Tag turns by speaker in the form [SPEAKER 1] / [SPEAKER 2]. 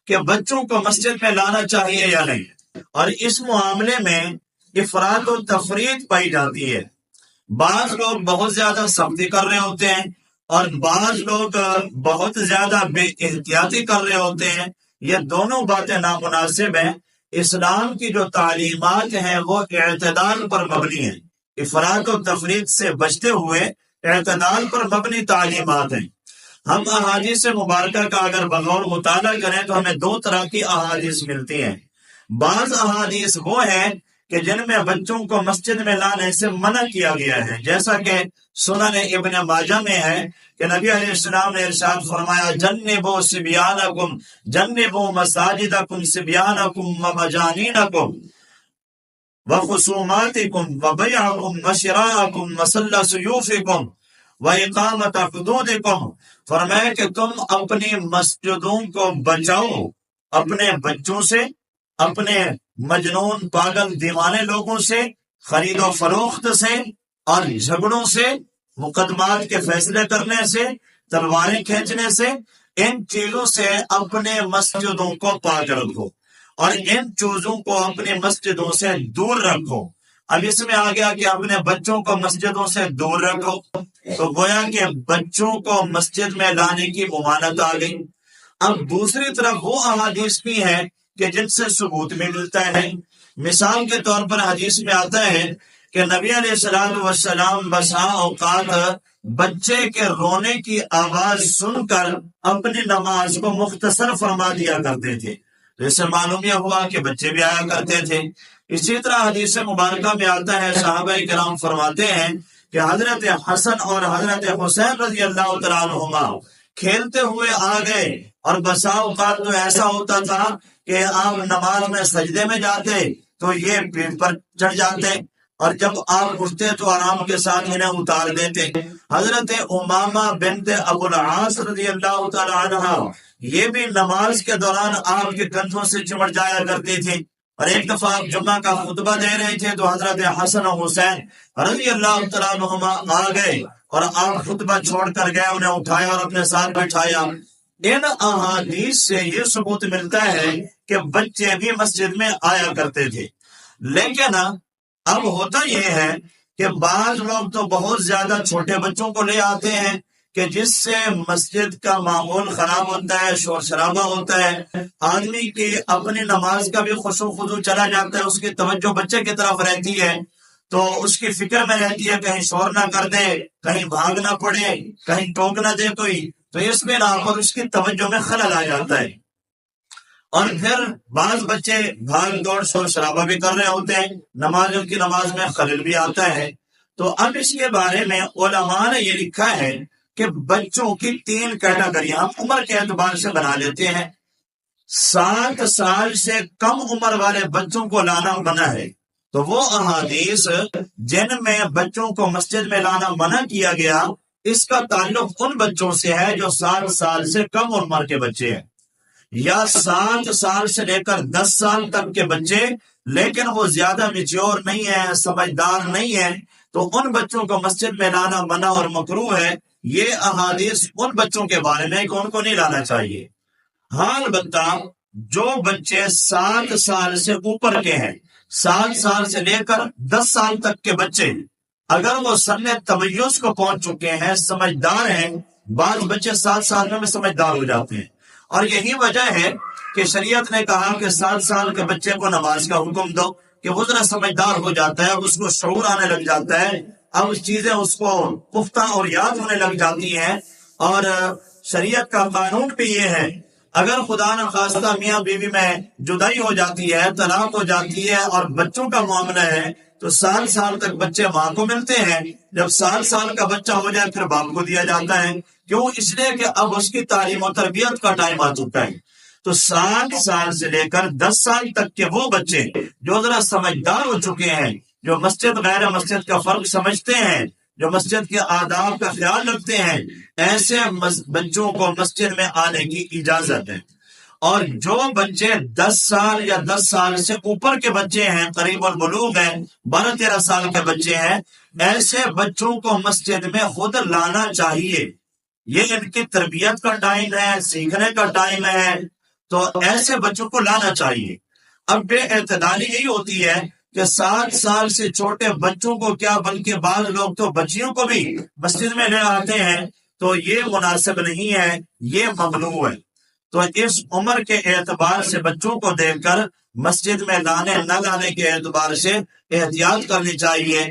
[SPEAKER 1] کہ بچوں کو مسجد میں لانا چاہیے یا نہیں، اور اس معاملے میں افراط و تفریط پائی جاتی ہے۔ بعض لوگ بہت زیادہ سختی کر رہے ہوتے ہیں اور بعض لوگ بہت زیادہ بے احتیاطی کر رہے ہوتے ہیں۔ یہ دونوں باتیں نامناسب ہیں۔ اسلام کی جو تعلیمات ہیں وہ اعتدال پر مبنی ہیں، افراط و تفریط سے بچتے ہوئے اعتدال پر مبنی تعلیمات ہیں۔ ہم احادیث مبارکہ کا اگر بغور مطالعہ کریں تو ہمیں دو طرح کی احادیث ملتی ہیں۔ بعض احادیث وہ ہیں کہ جن میں بچوں کو مسجد میں لانے سے منع کیا گیا ہے، جیسا کہ سنن ابن ماجہ میں ہے کہ نبی علیہ السلام نے ارشاد فرمایا جنبوا صبیانکم جنبوا مساجدکم صبیانکم ومجانینکم وخصوماتکم وبیعکم وشراءکم وصل سیوفکم وإقامت حدودکم، فرمایا کہ تم اپنی مسجدوں کو بچاؤ اپنے بچوں سے، اپنے مجنون پاگل دیوانے لوگوں سے، خرید و فروخت سے اور جھگڑوں سے، مقدمات کے فیصلے کرنے سے، تلواریں کھینچنے سے، ان چیزوں سے اپنے مسجدوں کو پاک رکھو اور ان چیزوں کو اپنی مسجدوں سے دور رکھو۔ اب اس میں آ گیا کہ اپنے بچوں کو مسجدوں سے دور رکھو، تو گویا کہ بچوں کو مسجد میں لانے کی ممانعت آ گئی۔ اب دوسری طرف وہ احادیث بھی ہیں کہ جن سے ثبوت بھی ملتا ہے۔ مثال کے طور پر حدیث میں آتا ہے کہ نبی علیہ السلام بسا اوقات بچے کے رونے کی آواز سن کر اپنی نماز کو مختصر فرما دیا کرتے تھے، تو اس سے معلوم یہ ہوا کہ بچے بھی آیا کرتے تھے۔ اسی طرح حدیث مبارکہ میں آتا ہے، صحابہ کرام فرماتے ہیں کہ حضرت حسن اور حضرت حسین رضی اللہ تعالیٰ عنہما کھیلتے ہوئے آ گئے، اور بسا اوقات تو ایسا ہوتا تھا کہ آپ نماز میں سجدے میں جاتے تو یہ پیٹ پر چڑھ جاتے، اور جب آپ اٹھتے تو آرام کے ساتھ انہیں اتار دیتے۔ حضرت امامہ بنت ابو العاص رضی اللہ تعالی عنہ یہ بھی نماز کے دوران آپ کے کندھوں سے چمٹ جایا کرتی تھی، اور ایک دفعہ آپ جمعہ کا خطبہ دے رہے تھے تو حضرت حسن و حسین رضی اللہ تعالیٰ عنہما آ گئے اور آپ خطبہ چھوڑ کر گئے، انہیں اٹھایا اور اپنے ساتھ بٹھایا۔ ان احادیث سے یہ ثبوت ملتا ہے کہ بچے بھی مسجد میں آیا کرتے تھے۔ لیکن اب ہوتا یہ ہے کہ بعض لوگ تو بہت زیادہ چھوٹے بچوں کو لے آتے ہیں کہ جس سے مسجد کا ماحول خراب ہوتا ہے، شور شرابہ ہوتا ہے، آدمی کی اپنی نماز کا بھی خشوع خضوع چلا جاتا ہے، اس کی توجہ بچے کی طرف رہتی ہے، تو اس کی فکر میں رہتی ہے کہیں شور نہ کر دے، کہیں بھاگ نہ پڑے، کہیں ٹوک نہ دے کوئی، تو اس میں نہ پر اس کی توجہ میں خلل آ جاتا ہے۔ اور پھر بعض بچے بھاگ دوڑ شور شرابہ بھی کر رہے ہوتے ہیں، ان کی نماز میں خلل بھی آتا ہے۔ تو اب اس کے بارے میں علماء نے یہ لکھا ہے کہ بچوں کی 3 کیٹیگری ہم عمر کے اعتبار سے بنا لیتے ہیں۔ 7 سال سے کم عمر والے بچوں کو لانا منع ہے، تو وہ احادیث جن میں بچوں کو مسجد میں لانا منع کیا گیا، اس کا تعلق ان بچوں سے ہے جو 7 سال سے کم عمر کے بچے ہیں، یا 7 سال سے لے کر 10 سال تک کے بچے لیکن وہ زیادہ میچور نہیں ہیں، سمجھدار نہیں ہیں، تو ان بچوں کو مسجد میں لانا منع اور مکروہ ہے۔ یہ احادیث ان بچوں کے بارے میں کہ ان کو نہیں لانا چاہیے۔ ہاں البتہ جو بچے 7 سال سے اوپر کے ہیں، 7 سال سے لے کر 10 سال تک کے بچے، اگر وہ سن تمیز کو پہنچ چکے ہیں، سمجھدار ہیں، بعض بچے 7 سال میں سمجھدار ہو جاتے ہیں، اور یہی وجہ ہے کہ شریعت نے کہا کہ 7 سال کے بچے کو نماز کا حکم دو، کہ وہ ذرا سمجھدار ہو جاتا ہے، اس کو شعور آنے لگ جاتا ہے، اب چیزیں اس کو پختہ اور یاد ہونے لگ جاتی ہیں۔ اور شریعت کا قانون بھی یہ ہے، اگر خدا نخواستہ میاں بیوی میں جدائی ہو جاتی ہے، طلاق ہو جاتی ہے اور بچوں کا معاملہ ہے، تو 7 سال تک بچے ماں کو ملتے ہیں، جب 7 سال کا بچہ ہو جائے پھر باپ کو دیا جاتا ہے۔ کیوں؟ اس لیے کہ اب اس کی تعلیم و تربیت کا ٹائم آ چکا ہے۔ تو 7 سال سے لے کر 10 سال تک کے وہ بچے جو ذرا سمجھدار ہو چکے ہیں، جو مسجد غیر مسجد کا فرق سمجھتے ہیں، جو مسجد کے آداب کا خیال رکھتے ہیں، ایسے بچوں کو مسجد میں آنے کی اجازت ہے۔ اور جو بچے 10 سال یا 10 سال سے اوپر کے بچے ہیں، قریب البلوغ ہیں، 12-13 سال کے بچے ہیں، ایسے بچوں کو مسجد میں خود لانا چاہیے۔ یہ ان کی تربیت کا ٹائم ہے، سیکھنے کا ٹائم ہے، تو ایسے بچوں کو لانا چاہیے۔ اب بے اعتدالی یہی ہوتی ہے کہ 7 سال سے چھوٹے بچوں کو کیا بلکہ بعض لوگ تو بچیوں کو بھی مسجد میں لے آتے ہیں، تو یہ مناسب نہیں ہے، یہ ممنوع ہے۔ تو اس عمر کے اعتبار سے بچوں کو دیکھ کر مسجد میں لانے نہ لانے کے اعتبار سے احتیاط کرنی چاہیے۔